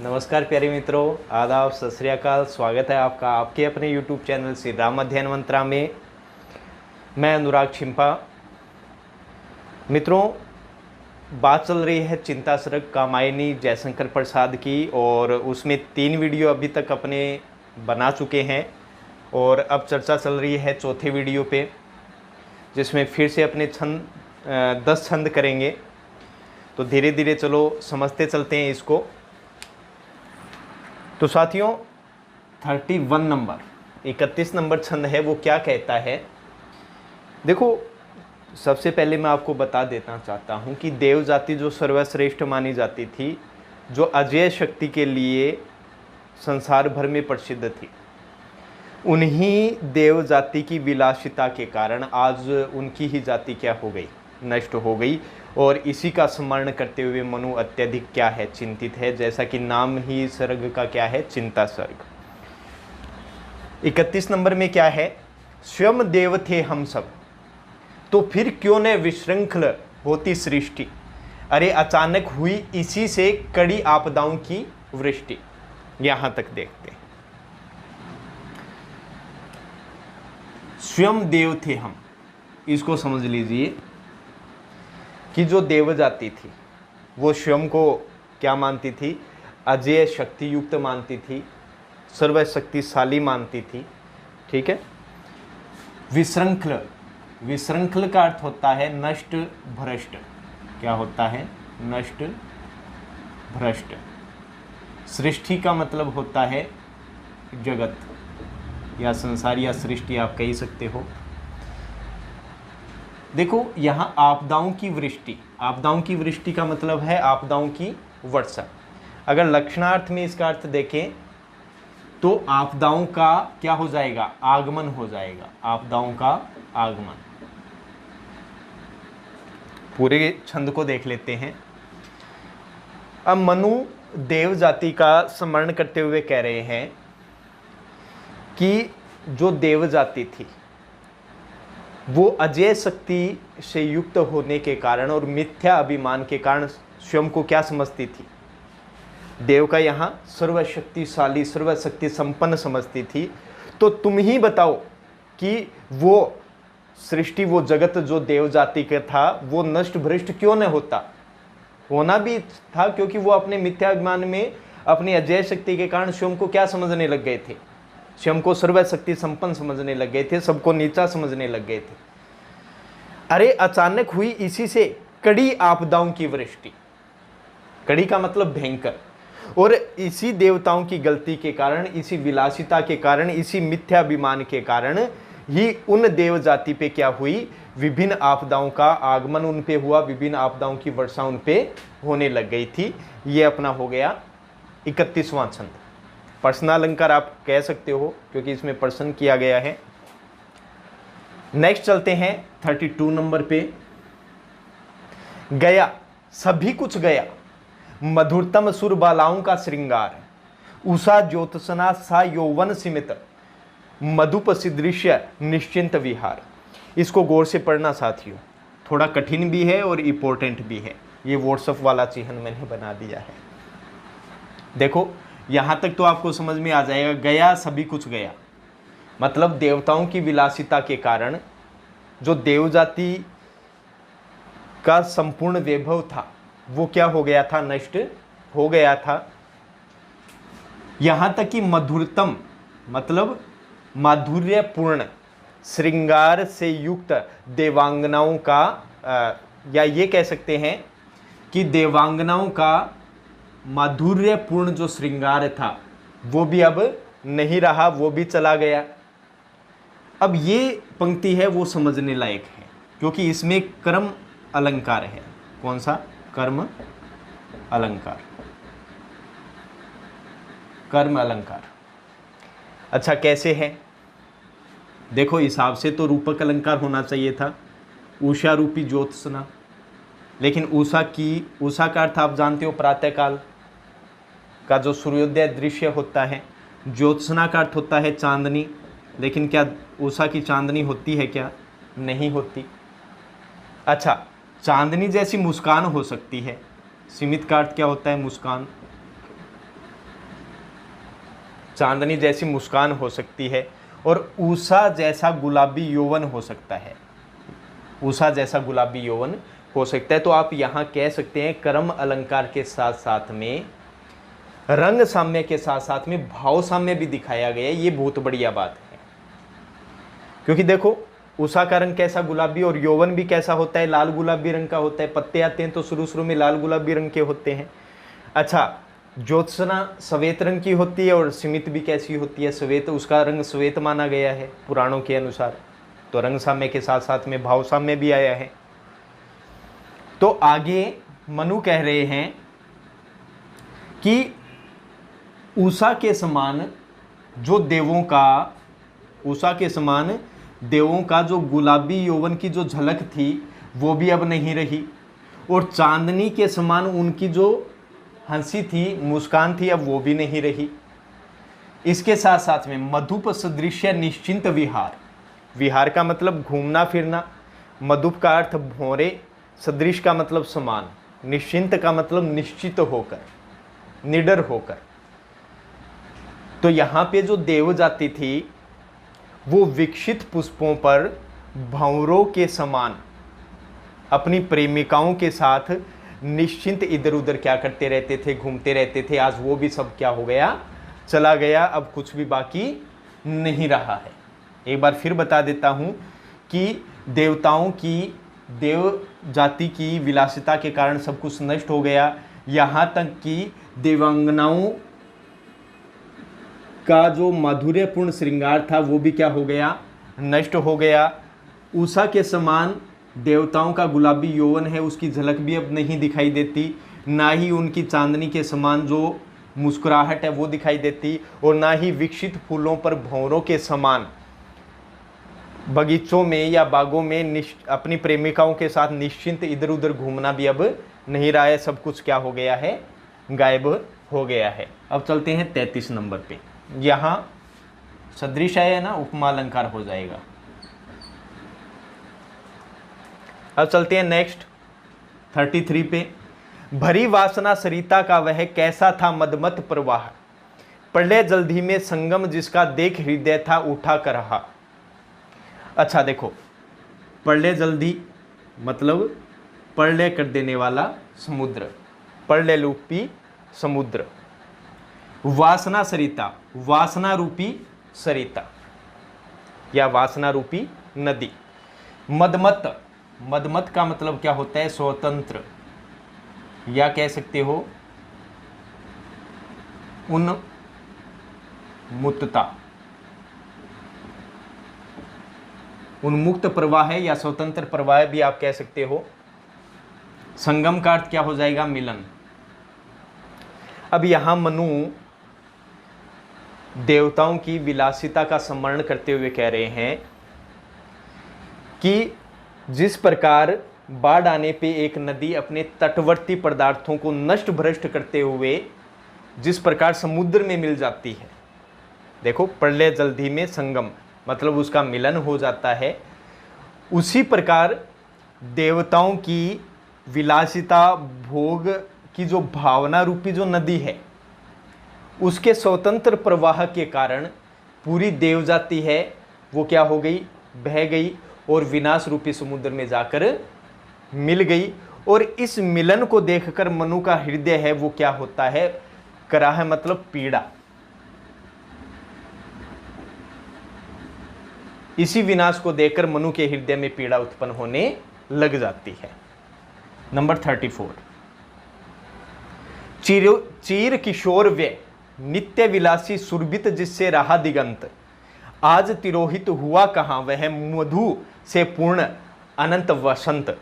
नमस्कार प्यारे मित्रों, आदाब, सत श्री अकाल। स्वागत है आपका आपके अपने YouTube चैनल श्री राम अध्ययन मंत्रा में। मैं अनुराग छिंपा। मित्रों, बात चल रही है चिंता सरग कामायनी जयशंकर प्रसाद की, और उसमें 3 वीडियो अभी तक अपने बना चुके हैं और अब चर्चा चल रही है चौथे वीडियो पे, जिसमें फिर से अपने 10 छंद करेंगे। तो धीरे धीरे चलो समझते चलते हैं इसको। तो साथियों, 31 नंबर 31 नंबर छंद है, वो क्या कहता है। देखो, सबसे पहले मैं आपको बता देना चाहता हूँ कि देव जाति जो सर्वश्रेष्ठ मानी जाती थी, जो अजय शक्ति के लिए संसार भर में प्रसिद्ध थी, उन्हीं देव जाति की विलासिता के कारण आज उनकी ही जाति क्या हो गई, नष्ट हो गई। और इसी का स्मरण करते हुए मनु अत्यधिक क्या है, चिंतित है। जैसा कि नाम ही सर्ग का क्या है, चिंता सर्ग। 31 नंबर में क्या है, स्वयं देव थे हम सब, तो फिर क्यों न विशृंखल होती सृष्टि। अरे अचानक हुई इसी से कड़ी आपदाओं की वृष्टि। यहां तक देखते हैं। स्वयं देव थे हम, इसको समझ लीजिए कि जो देव जाति थी वो स्वयं को क्या मानती थी, अजय शक्ति युक्त मानती थी, सर्वशक्तिशाली मानती थी। ठीक है। विशृंखल, विशृंखल का अर्थ होता है नष्ट भ्रष्ट। क्या होता है, नष्ट भ्रष्ट। सृष्टि का मतलब होता है जगत या संसार या सृष्टि, आप कह सकते हो। देखो, यहाँ आपदाओं की वृष्टि, आपदाओं की वृष्टि का मतलब है आपदाओं की वर्षा। अगर लक्षणार्थ में इसका अर्थ देखें तो आपदाओं का क्या हो जाएगा, आगमन हो जाएगा। आपदाओं का आगमन। पूरे छंद को देख लेते हैं। अब मनु देव जाति का स्मरण करते हुए कह रहे हैं कि जो देव जाति थी वो अजय शक्ति से युक्त होने के कारण और मिथ्या अभिमान के कारण स्वयं को क्या समझती थी, देव का यहाँ सर्वशक्तिशाली सर्वशक्ति संपन्न समझती थी। तो तुम ही बताओ कि वो सृष्टि, वो जगत जो देव जाति का था, वो नष्ट भ्रष्ट क्यों न होता। होना भी था, क्योंकि वो अपने मिथ्या अभिमान में अपनी अजय शक्ति के कारण स्वयं को क्या समझने लग गए थे, स्वयं को सर्वशक्ति संपन्न समझने लग गए थे, सबको नीचा समझने लग गए थे। अरे अचानक हुई इसी से कड़ी आपदाओं की वृष्टि। कड़ी का मतलब भयंकर। और इसी देवताओं की गलती के कारण, इसी विलासिता के कारण, इसी मिथ्याभिमान के कारण ही उन देव जाति पे क्या हुई, विभिन्न आपदाओं का आगमन उन पे हुआ, विभिन्न आपदाओं की वर्षा उन पे होने लग गई थी। ये अपना हो गया 31वां छंद। प्रश्न अलंकार आप कह सकते हो, क्योंकि इसमें प्रश्न किया गया है। नेक्स्ट चलते हैं 32 नंबर पे। गया, सभी कुछ गया, मधुरतम सुर बालाओं का श्रृंगार, उषा ज्योत्सना सा यौवन सिमित, मधुप सदृश्य निश्चिंत विहार। इसको गौर से पढ़ना साथियों, थोड़ा कठिन भी है और इंपॉर्टेंट भी है। ये व्हाट्सएप वाला चिन्ह मैंने बना दिया है। देखो, यहां तक तो आपको समझ में आ जाएगा। गया, सभी कुछ गया, मतलब देवताओं की विलासिता के कारण जो देव जाति का संपूर्ण वैभव था वो क्या हो गया था, नष्ट हो गया था। यहां तक कि मधुरतम मतलब माधुर्यपूर्ण श्रृंगार से युक्त देवांगनाओं का, या ये कह सकते हैं कि देवांगनाओं का माधुर्यपूर्ण जो श्रृंगार था वो भी अब नहीं रहा, वो भी चला गया। अब ये पंक्ति है वो समझने लायक है, क्योंकि इसमें कर्म अलंकार है। कौन सा, कर्म अलंकार, कर्म अलंकार। अच्छा, कैसे है देखो, हिसाब से तो रूपक अलंकार होना चाहिए था, उषा रूपी ज्योत्सना। लेकिन उषा का अर्थ आप जानते हो प्रातःकाल का जो सूर्योदय दृश्य होता है। ज्योत्सना का अर्थ होता है चांदनी। लेकिन क्या उषा की चांदनी होती है क्या, नहीं होती। अच्छा, चांदनी जैसी मुस्कान हो सकती है। सीमित का अर्थ क्या होता है, मुस्कान। चांदनी जैसी मुस्कान हो सकती है, और उषा जैसा गुलाबी यौवन हो सकता है। उषा जैसा गुलाबी यौवन हो सकता है। तो आप यहाँ कह सकते हैं कर्म अलंकार के साथ साथ में रंग साम्य के साथ साथ में भाव साम्य भी दिखाया गया है। ये बहुत बढ़िया बात है, क्योंकि देखो उषा का रंग कैसा गुलाबी, और यौवन भी कैसा होता है, लाल गुलाबी रंग का होता है। पत्ते आते हैं तो शुरू में लाल गुलाबी रंग के होते हैं। अच्छा, ज्योत्सना श्वेत रंग की होती है, और स्मित भी कैसी होती है, श्वेत। उसका रंग श्वेत माना गया है पुराणों के अनुसार। तो रंग साम्य के साथ साथ में भाव साम्य भी आया है। तो आगे मनु कह रहे हैं कि उषा के समान जो देवों का, उषा के समान देवों का जो गुलाबी यौवन की जो झलक थी वो भी अब नहीं रही, और चांदनी के समान उनकी जो हंसी थी, मुस्कान थी, अब वो भी नहीं रही। इसके साथ साथ में मधुप सदृश्य निश्चिंत विहार, विहार का मतलब घूमना फिरना, मधुप का अर्थ भौरे, सदृश का मतलब समान, निश्चिंत का मतलब निश्चित होकर, निडर होकर। तो यहाँ पे जो देव जाति थी वो विकसित पुष्पों पर भंवरों के समान अपनी प्रेमिकाओं के साथ निश्चिंत इधर उधर क्या करते रहते थे, घूमते रहते थे। आज वो भी सब क्या हो गया, चला गया। अब कुछ भी बाकी नहीं रहा है। एक बार फिर बता देता हूँ कि देवताओं की, देव जाति की विलासिता के कारण सब कुछ नष्ट हो गया। यहाँ तक कि देवांगनाओं का जो माधुर्यपूर्ण श्रृंगार था वो भी क्या हो गया, नष्ट हो गया। उषा के समान देवताओं का गुलाबी यौवन है, उसकी झलक भी अब नहीं दिखाई देती। ना ही उनकी चांदनी के समान जो मुस्कुराहट है वो दिखाई देती, और ना ही विकसित फूलों पर भंवरों के समान बगीचों में या बागों में अपनी प्रेमिकाओं के साथ निश्चिंत इधर उधर घूमना भी अब नहीं रहा है। सब कुछ क्या हो गया है, गायब हो गया है। अब चलते हैं 33 नंबर पे। यहाँ सदृश है ना, उपमा अलंकार हो जाएगा। अब चलते हैं नेक्स्ट 33 पे। भरी वासना सरिता का वह कैसा था मदमत प्रवाह, प्रलय जल्दी में संगम जिसका देख हृदय था उठा कर रहा। अच्छा देखो, प्रलय जल्दी मतलब प्रलय कर देने वाला समुद्र, प्रलय रूपी समुद्र। वासना सरिता, वासना रूपी सरिता या वासना रूपी नदी। मदमत, मदमत का मतलब क्या होता है, स्वतंत्र, या कह सकते हो उन्मुक्तता, उन्मुक्त प्रवाह है या स्वतंत्र प्रवाह भी आप कह सकते हो। संगम का अर्थ क्या हो जाएगा, मिलन। अब यहां मनु देवताओं की विलासिता का स्मरण करते हुए कह रहे हैं कि जिस प्रकार बाढ़ आने पे एक नदी अपने तटवर्ती पदार्थों को नष्ट भ्रष्ट करते हुए जिस प्रकार समुद्र में मिल जाती है, देखो प्रलय जल्दी में संगम मतलब उसका मिलन हो जाता है, उसी प्रकार देवताओं की विलासिता भोग की जो भावना रूपी जो नदी है उसके स्वतंत्र प्रवाह के कारण पूरी देवजाति है वो क्या हो गई, बह गई और विनाश रूपी समुद्र में जाकर मिल गई। और इस मिलन को देखकर मनु का हृदय है वो क्या होता है, कराह मतलब पीड़ा। इसी विनाश को देखकर मनु के हृदय में पीड़ा उत्पन्न होने लग जाती है। नंबर 34। चीर किशोर वे नित्य विलासी सुरभित जिससे रहा दिगंत, आज तिरोहित हुआ कहाँ वह मधु से पूर्ण अनंत वसंत।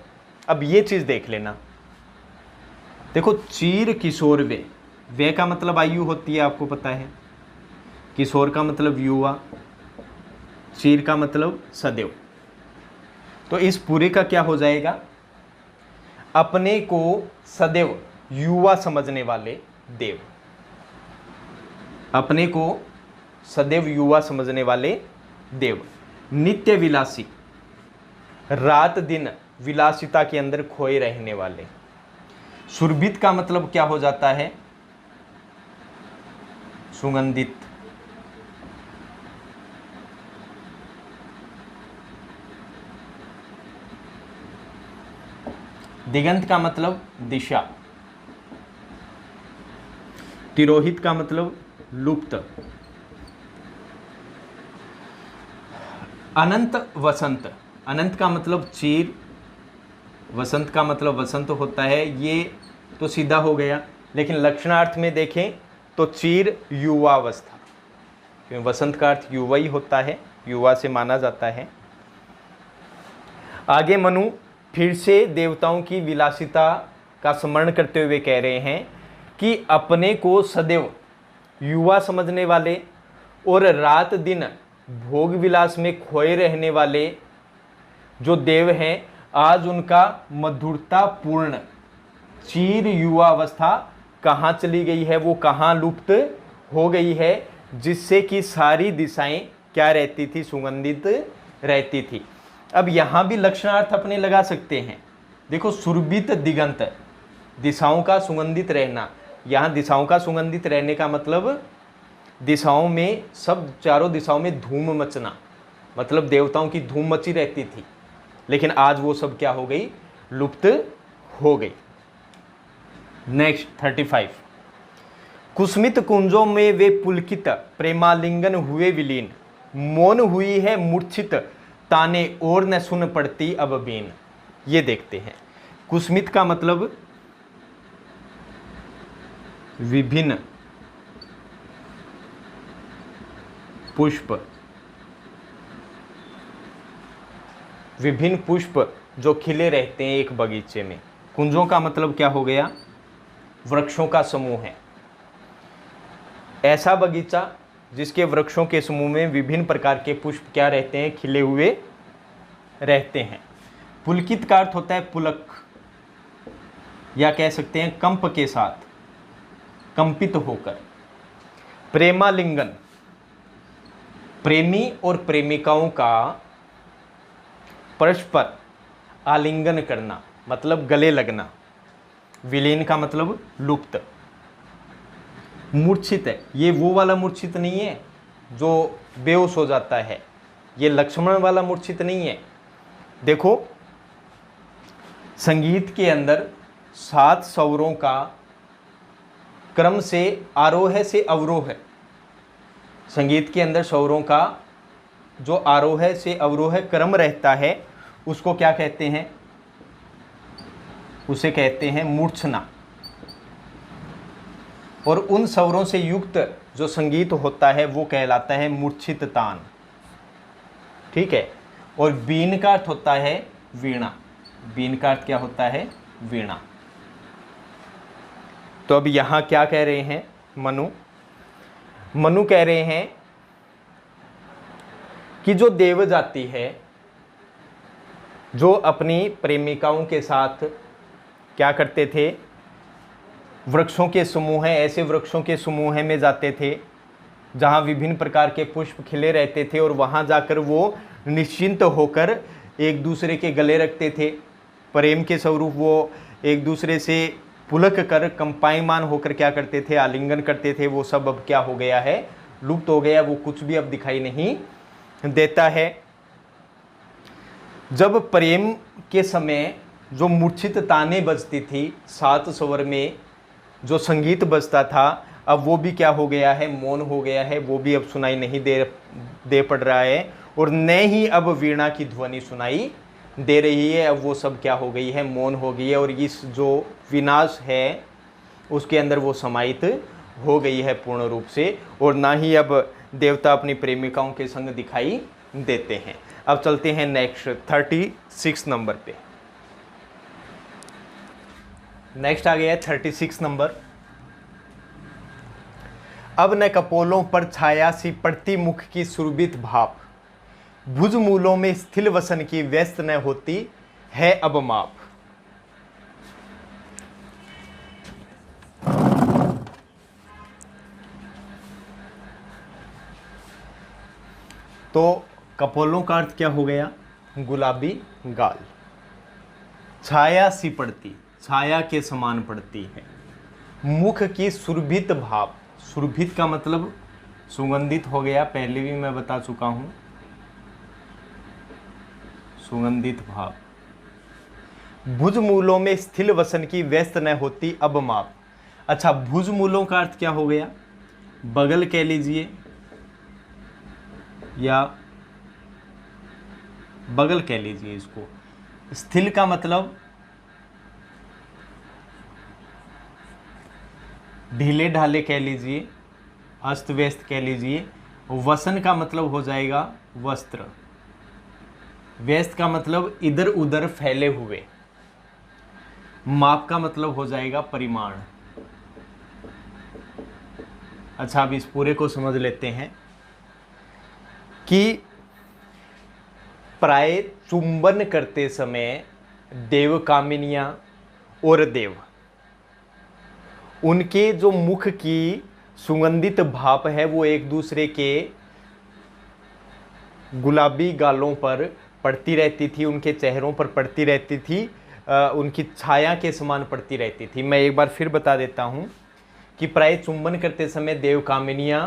अब ये चीज देख लेना, देखो चीर किशोर वे का मतलब आयु होती है, आपको पता है। किशोर का मतलब युवा, चीर का मतलब सदैव। तो इस पूरे का क्या हो जाएगा, अपने को सदैव युवा समझने वाले देव, अपने को सदैव युवा समझने वाले देव। नित्य विलासी, रात दिन विलासिता के अंदर खोए रहने वाले। सुरभित का मतलब क्या हो जाता है, सुगंधित, दिगंत का मतलब दिशा, तिरोहित का मतलब लुप्त, अनंत वसंत, अनंत का मतलब चिर, वसंत का मतलब वसंत होता है, ये तो सीधा हो गया। लेकिन लक्षणार्थ में देखें तो चिर युवावस्था, क्योंकि वसंत का अर्थ युवा ही होता है, युवा से माना जाता है। आगे मनु फिर से देवताओं की विलासिता का स्मरण करते हुए कह रहे हैं कि अपने को सदैव युवा समझने वाले और रात दिन भोग विलास में खोए रहने वाले जो देव हैं, आज उनका मधुरता पूर्ण चीर युवा अवस्था कहाँ चली गई है, वो कहाँ लुप्त हो गई है, जिससे कि सारी दिशाएं क्या रहती थी, सुगंधित रहती थी। अब यहाँ भी लक्षणार्थ अपने लगा सकते हैं। देखो, सुरभित दिगंत, दिशाओं का सुगंधित रहना। यहाँ दिशाओं का सुगंधित रहने का मतलब दिशाओं में, सब चारों दिशाओं में धूम मचना, मतलब देवताओं की धूम मची रहती थी, लेकिन आज वो सब क्या हो गई, लुप्त हो गई। नेक्स्ट 35, कुसुमित कुंजों में वे पुलकित प्रेमालिंगन हुए विलीन, मौन हुई है मूर्छित ताने और न सुन पड़ती अब बीन। ये देखते हैं, कुसुमित का मतलब विभिन्न पुष्प, विभिन्न पुष्प जो खिले रहते हैं एक बगीचे में। कुंजों का मतलब क्या हो गया, वृक्षों का समूह है। ऐसा बगीचा जिसके वृक्षों के समूह में विभिन्न प्रकार के पुष्प क्या रहते हैं, खिले हुए रहते हैं। पुलकित का अर्थ होता है पुलक, या कह सकते हैं कंप के साथ, कंपित होकर। प्रेमालिंगन, प्रेमी और प्रेमिकाओं का परस्पर आलिंगन करना, मतलब गले लगना। विलीन का मतलब लुप्त। मूर्छित है, ये वो वाला मूर्छित नहीं है जो बेहोश हो जाता है, ये लक्ष्मण वाला मूर्छित नहीं है। देखो, संगीत के अंदर 7 स्वरों का क्रम से आरोह से अवरोह है। संगीत के अंदर स्वरों का जो आरोह से अवरोह क्रम रहता है, उसको क्या कहते हैं, उसे कहते हैं मूर्छना। और उन स्वरों से युक्त जो संगीत होता है वो कहलाता है मूर्छित तान। ठीक है। और बीन का अर्थ होता है वीणा। बीन का अर्थ क्या होता है, वीणा। तो अब यहां क्या कह रहे हैं मनु कह रहे हैं कि जो देव जाति है, जो अपनी प्रेमिकाओं के साथ क्या करते थे, वृक्षों के समूह है, ऐसे वृक्षों के समूह में जाते थे जहाँ विभिन्न प्रकार के पुष्प खिले रहते थे, और वहाँ जाकर वो निश्चिंत होकर एक दूसरे के गले रखते थे। प्रेम के स्वरूप वो एक दूसरे से पुलक कर कंपायमान होकर क्या करते थे, आलिंगन करते थे। वो सब अब क्या हो गया है, लुप्त हो गया, वो कुछ भी अब दिखाई नहीं देता है। जब प्रेम के समय जो मूर्छित ताने बजती थी, 7 स्वर में जो संगीत बजता था, अब वो भी क्या हो गया है, मौन हो गया है, वो भी अब सुनाई नहीं दे पड़ रहा है। और न ही अब वीणा की ध्वनि सुनाई दे रही है, अब वो सब क्या हो गई है, मौन हो गई है। और इस जो विनाश है उसके अंदर वो समाहित हो गई है पूर्ण रूप से, और ना ही अब देवता अपनी प्रेमिकाओं के संग दिखाई देते हैं। अब चलते हैं नेक्स्ट 36 नंबर पे। नेक्स्ट आ गया है 36 नंबर। अब न कपोलों पर छाया सी पड़ती मुख की सुरभित भाप, भुज मूलों में स्थिल वसन की व्यस्त न होती है अब माप। तो कपोलों का अर्थ क्या हो गया, गुलाबी गाल। छाया सी पड़ती, छाया के समान पड़ती है। मुख की सुरभित भाप, सुरभित का मतलब सुगंधित हो गया, पहले भी मैं बता चुका हूं, सुगंधित भाव। भुजमूलों में स्थिल वसन की व्यस्त न होती अब माप। अच्छा, भुजमूलों का अर्थ क्या हो गया? बगल कह लीजिए या बगल कह लीजिए इसको। स्थिल का मतलब ढीले ढाले कह लीजिए, अस्त व्यस्त कह लीजिए। वसन का मतलब हो जाएगा वस्त्र। व्यस्त का मतलब इधर उधर फैले हुए। माप का मतलब हो जाएगा परिमाण। अच्छा, अब इस पूरे को समझ लेते हैं कि प्राय चुंबन करते समय देव कामिनियां और देव, उनके जो मुख की सुगंधित भाप है वो एक दूसरे के गुलाबी गालों पर पड़ती रहती थी, उनके चेहरों पर पड़ती रहती थी, उनकी छाया के समान पड़ती रहती थी। मैं एक बार फिर बता देता हूँ कि प्राय चुंबन करते समय देव कामिनियाँ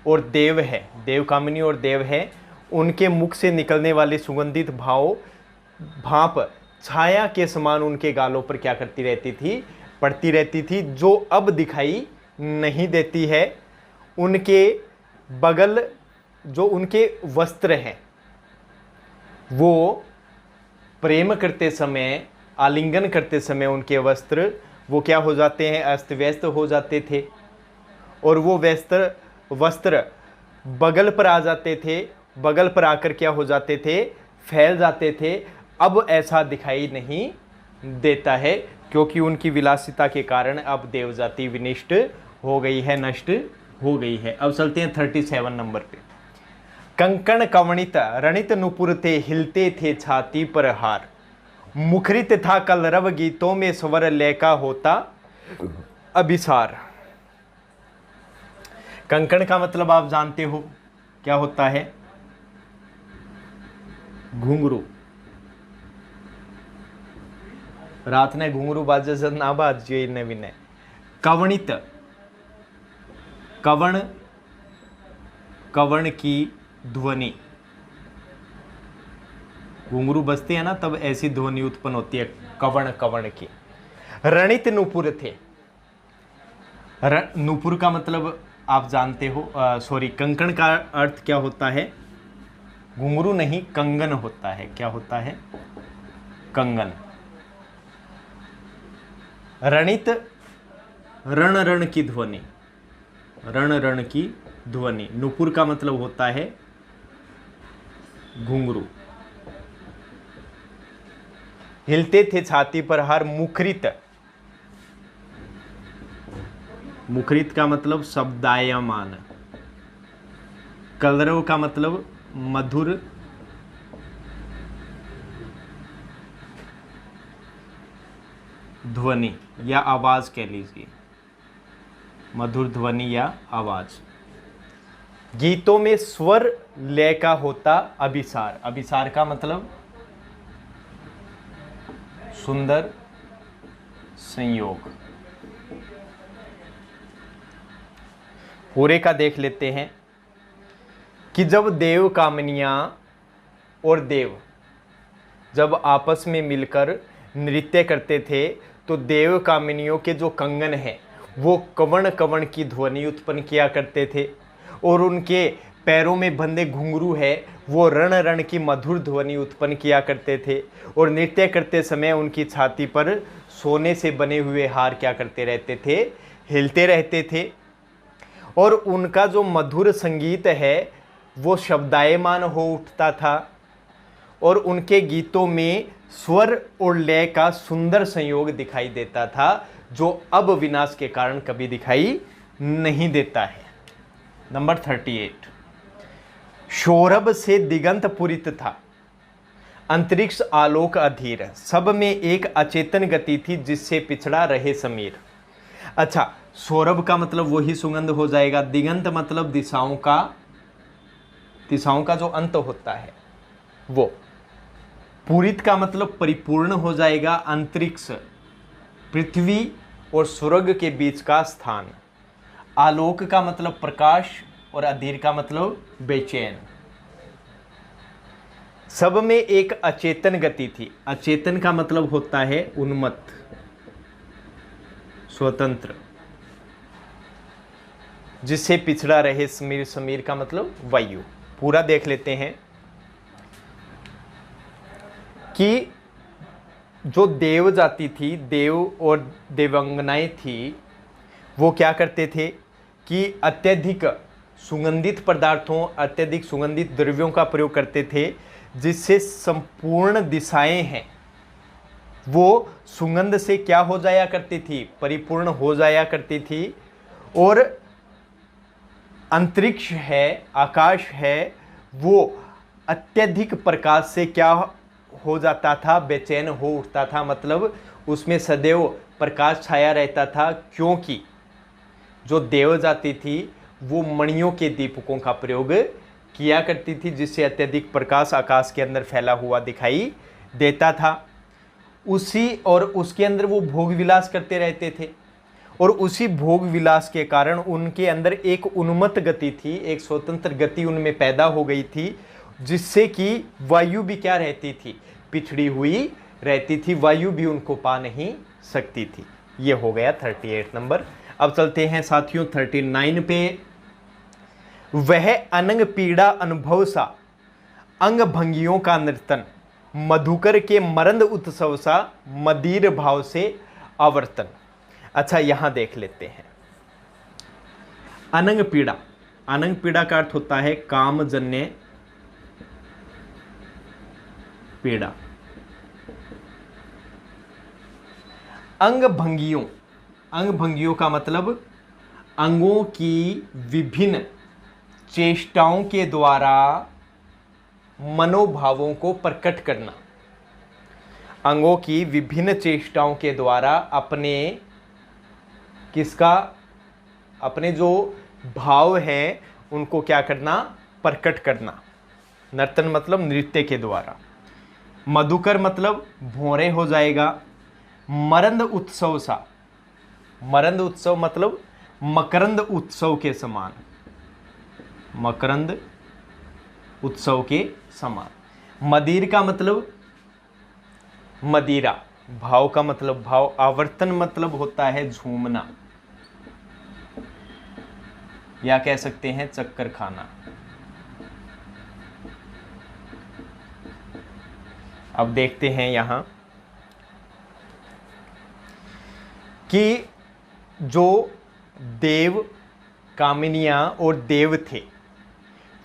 और देव है, देव कामिनी और देव है, उनके मुख से निकलने वाली सुगंधित भाप छाया के समान उनके गालों पर क्या करती रहती थी? पड़ती रहती थी, जो अब दिखाई नहीं देती है। उनके बगल जो उनके वस्त्र हैं वो प्रेम करते समय, आलिंगन करते समय उनके वस्त्र वो क्या हो जाते हैं? अस्त व्यस्त हो जाते थे, और वो वस्त्र बगल पर आ जाते थे, बगल पर आकर क्या हो जाते थे? फैल जाते थे। अब ऐसा दिखाई नहीं देता है, क्योंकि उनकी विलासिता के कारण अब देवजाति विनिष्ट हो गई है, नष्ट हो गई है। अब चलते हैं 37 नंबर पे। कंकण कवणित रणित नुपुर थे, हिलते थे छाती पर हार। मुखरित था कलरव गीतों में, स्वर लय का होता अभिसार। कंकण का मतलब आप जानते हो क्या होता है? घुंघरू। रात ने घुंघरू बाजे से ना बाजिए इन्हें विनय। कवणित, कवण की ध्वनि, घुंघरू बजते हैं ना तब ऐसी ध्वनि उत्पन्न होती है, कवण की। रणित नुपुर थे। नुपुर का मतलब आप जानते हो, सॉरी, कंकण का अर्थ क्या होता है? घुंघरू नहीं, कंगन होता है। क्या होता है? कंगन। रणित, रण रण की ध्वनि, रण रण की ध्वनि। नुपुर का मतलब होता है घुंघरू। हिलते थे छाती पर हार। मुखरित, मुखरित का मतलब शब्दायमान। कलरव का मतलब मधुर, ध्वनि या आवाज कह लीजिए, मधुर ध्वनि या आवाज। गीतों में स्वर लय का होता अभिसार। अभिसार का मतलब सुंदर संयोग। पूरे का देख लेते हैं कि जब देव कामनियां और देव जब आपस में मिलकर नृत्य करते थे तो देव कामिनियों के जो कंगन हैं वो कवण कवण की ध्वनि उत्पन्न किया करते थे, और उनके पैरों में बंधे घुंघरू है वो रण रण की मधुर ध्वनि उत्पन्न किया करते थे, और नृत्य करते समय उनकी छाती पर सोने से बने हुए हार क्या करते रहते थे? हिलते रहते थे। और उनका जो मधुर संगीत है वो शब्दायमान हो उठता था, और उनके गीतों में स्वर और लय का सुंदर संयोग दिखाई देता था, जो अब विनाश के कारण कभी दिखाई नहीं देता है। नंबर 38। सौरभ से दिगंत पुरित था, अंतरिक्ष आलोक अधीर, सब में एक अचेतन गति थी जिससे पिछड़ा रहे समीर। अच्छा, सौरभ का मतलब वही सुगंध हो जाएगा। दिगंत मतलब दिशाओं का जो अंत होता है वो। पूरित का मतलब परिपूर्ण हो जाएगा, अंतरिक्ष, पृथ्वी और स्वर्ग के बीच का स्थान। आलोक का मतलब प्रकाश और अधीर का मतलब बेचैन। सब में एक अचेतन गति थी। अचेतन का मतलब होता है उन्मत्त, स्वतंत्र, जिससे पिछड़ा रहे समीर। समीर का मतलब वायु। पूरा देख लेते हैं कि जो देव जाति थी, देव और देवांगनाएं थी, वो क्या करते थे कि अत्यधिक सुगंधित पदार्थों, अत्यधिक सुगंधित द्रव्यों का प्रयोग करते थे, जिससे संपूर्ण दिशाएं हैं वो सुगंध से क्या हो जाया करती थी, परिपूर्ण हो जाया करती थी। और अंतरिक्ष है, आकाश है, वो अत्यधिक प्रकाश से क्या हो जाता था, बेचैन हो उठता था। मतलब उसमें सदैव प्रकाश छाया रहता था, क्योंकि जो देव जाति थी वो मणियों के दीपकों का प्रयोग किया करती थी, जिससे अत्यधिक प्रकाश आकाश के अंदर फैला हुआ दिखाई देता था। उसी और उसके अंदर वो भोग विलास करते रहते थे, और उसी भोग विलास के कारण उनके अंदर एक उन्मत्त गति थी, एक स्वतंत्र गति उनमें पैदा हो गई थी, जिससे कि वायु भी क्या रहती थी, पिछड़ी हुई रहती थी। वायु भी उनको पा नहीं सकती थी। ये हो गया 38 नंबर। अब चलते हैं साथियों 39 पे। वह अनंग पीड़ा अनुभव सा, अंग भंगियों का नर्तन, मधुकर के मरंद उत्सव सा, मदीर भाव से आवर्तन। अच्छा, यहां देख लेते हैं अनंग पीड़ा। अनंग पीड़ा का अर्थ होता है कामजन्य पीड़ा। अंग भंगियों, अंग भंगियों का मतलब अंगों की विभिन्न चेष्टाओं के द्वारा मनोभावों को प्रकट करना। अंगों की विभिन्न चेष्टाओं के द्वारा अपने किसका, अपने जो भाव है उनको क्या करना, प्रकट करना। नर्तन मतलब नृत्य के द्वारा। मधुकर मतलब भौरे हो जाएगा। मरंद उत्सव सा, मरंद उत्सव मतलब मकरंद उत्सव के समान, मकरंद उत्सव के समान। मदीर का मतलब मदिरा, भाव का मतलब भाव। आवर्तन मतलब होता है झूमना, या कह सकते हैं चक्कर खाना। अब देखते हैं यहां कि जो देव कामिनियां और देव थे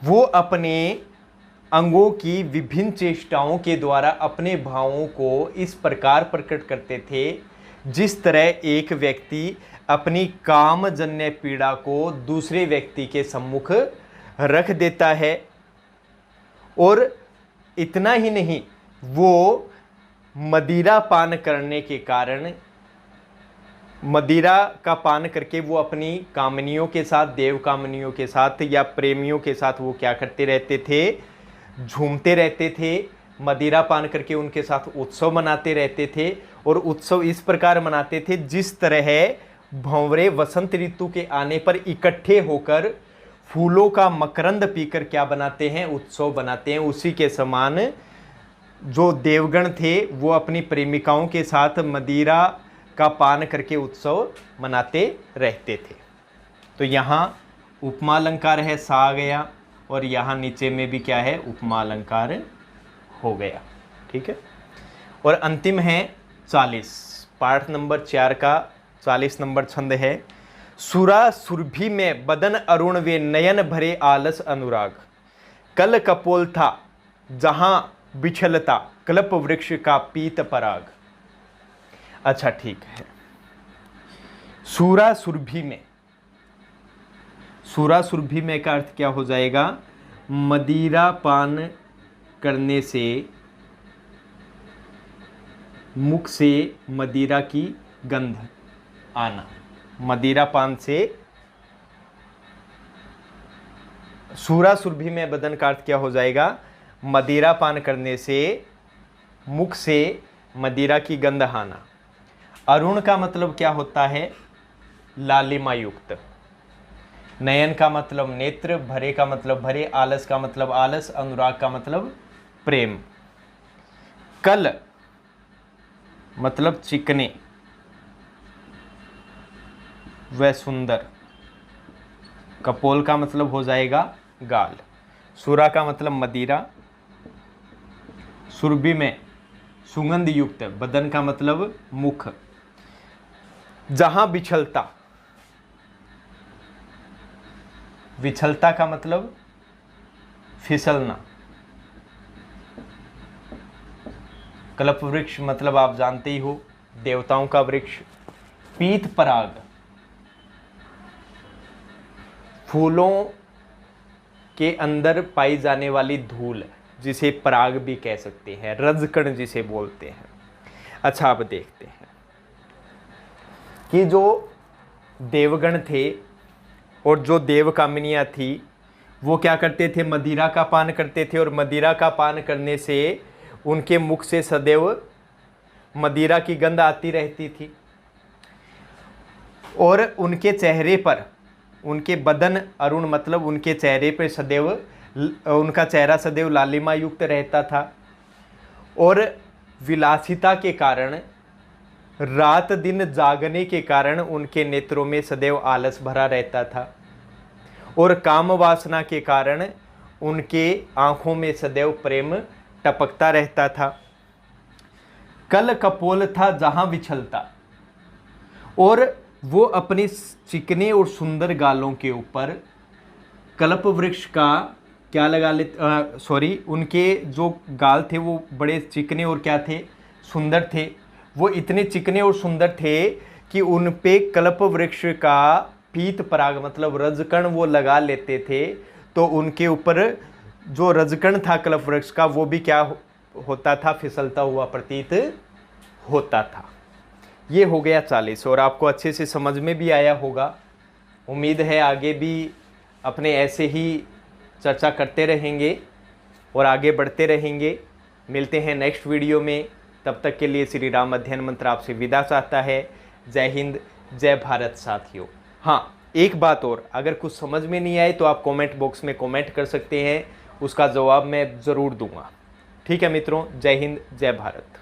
वो अपने अंगों की विभिन्न चेष्टाओं के द्वारा अपने भावों को इस प्रकार प्रकट करते थे, जिस तरह एक व्यक्ति अपनी कामजन्य पीड़ा को दूसरे व्यक्ति के सम्मुख रख देता है। और इतना ही नहीं, वो मदिरा पान करने के कारण, मदिरा का पान करके वो अपनी कामनियों के साथ, देव कामनियों के साथ या प्रेमियों के साथ वो क्या करते रहते थे, झूमते रहते थे। मदिरा पान करके उनके साथ उत्सव मनाते रहते थे। और उत्सव इस प्रकार मनाते थे जिस तरह भंवरे वसंत ऋतु के आने पर इकट्ठे होकर फूलों का मकरंद पीकर क्या बनाते हैं, उत्सव बनाते हैं। उसी के समान जो देवगण थे वो अपनी प्रेमिकाओं के साथ मदिरा का पान करके उत्सव मनाते रहते थे। तो यहाँ उपमा अलंकार है, सा आ गया, और यहाँ नीचे में भी क्या है, उपमा अलंकार हो गया। ठीक है। और अंतिम है 40, पाठ नंबर 4 का 40 नंबर छंद है। सुरा सुरभि में बदन अरुण वे नयन भरे आलस अनुराग, कल कपोल था जहां बिछलता कल्प वृक्ष का पीत पराग। अच्छा ठीक है। सूरा सुरभि में, सूरा सुरभि में का अर्थ क्या हो जाएगा, मदिरा पान करने से मुख से मदिरा की गंध आना। मदिरा पान से, सूरा सुरभि में बदन का अर्थ क्या हो जाएगा, मदिरा पान करने से मुख से मदिरा की गंध आना। अरुण का मतलब क्या होता है, लालिमा युक्त। नयन का मतलब नेत्र, भरे का मतलब भरे, आलस का मतलब आलस, अनुराग का मतलब प्रेम। कल मतलब चिकने व सुंदर। कपोल का मतलब हो जाएगा गाल। सुरा का मतलब मदिरा। सुरभि में सुगंध युक्त। बदन का मतलब मुख। जहां बिछलता, विछलता का मतलब फिसलना। कल्प वृक्ष मतलब आप जानते ही हो, देवताओं का वृक्ष। पीत पराग, फूलों के अंदर पाई जाने वाली धूल, जिसे पराग भी कह सकते हैं, रजकण जिसे बोलते हैं। अच्छा, अब देखते हैं कि जो देवगण थे और जो देव कामिनियाँ थी वो क्या करते थे, मदिरा का पान करते थे, और मदिरा का पान करने से उनके मुख से सदैव मदिरा की गंध आती रहती थी, और उनके चेहरे पर, उनके बदन अरुण मतलब उनके चेहरे पर सदैव, उनका चेहरा सदैव लालिमा युक्त रहता था, और विलासिता के कारण, रात दिन जागने के कारण उनके नेत्रों में सदैव आलस भरा रहता था, और काम वासना के कारण उनके आंखों में सदैव प्रेम टपकता रहता था। कल कपोल था जहां विछलता, और वो अपने चिकने और सुंदर गालों के ऊपर कल्प वृक्ष का क्या लगा लेते, सॉरी, उनके जो गाल थे वो बड़े चिकने और क्या थे, सुंदर थे। वो इतने चिकने और सुंदर थे कि उन पे कल्प वृक्ष का पीत पराग मतलब रजकण वो लगा लेते थे, तो उनके ऊपर जो रजकण था कल्प वृक्ष का वो भी क्या होता था, फिसलता हुआ प्रतीत होता था। ये हो गया 40, और आपको अच्छे से समझ में भी आया होगा। उम्मीद है आगे भी अपने ऐसे ही चर्चा करते रहेंगे और आगे बढ़ते रहेंगे। मिलते हैं नेक्स्ट वीडियो में, तब तक के लिए श्री राम अध्ययन मंत्र आपसे विदा चाहता है। जय हिंद, जय भारत साथियों। हाँ, एक बात और, अगर कुछ समझ में नहीं आए तो आप कमेंट बॉक्स में कमेंट कर सकते हैं, उसका जवाब मैं ज़रूर दूंगा। ठीक है मित्रों, जय हिंद, जय भारत।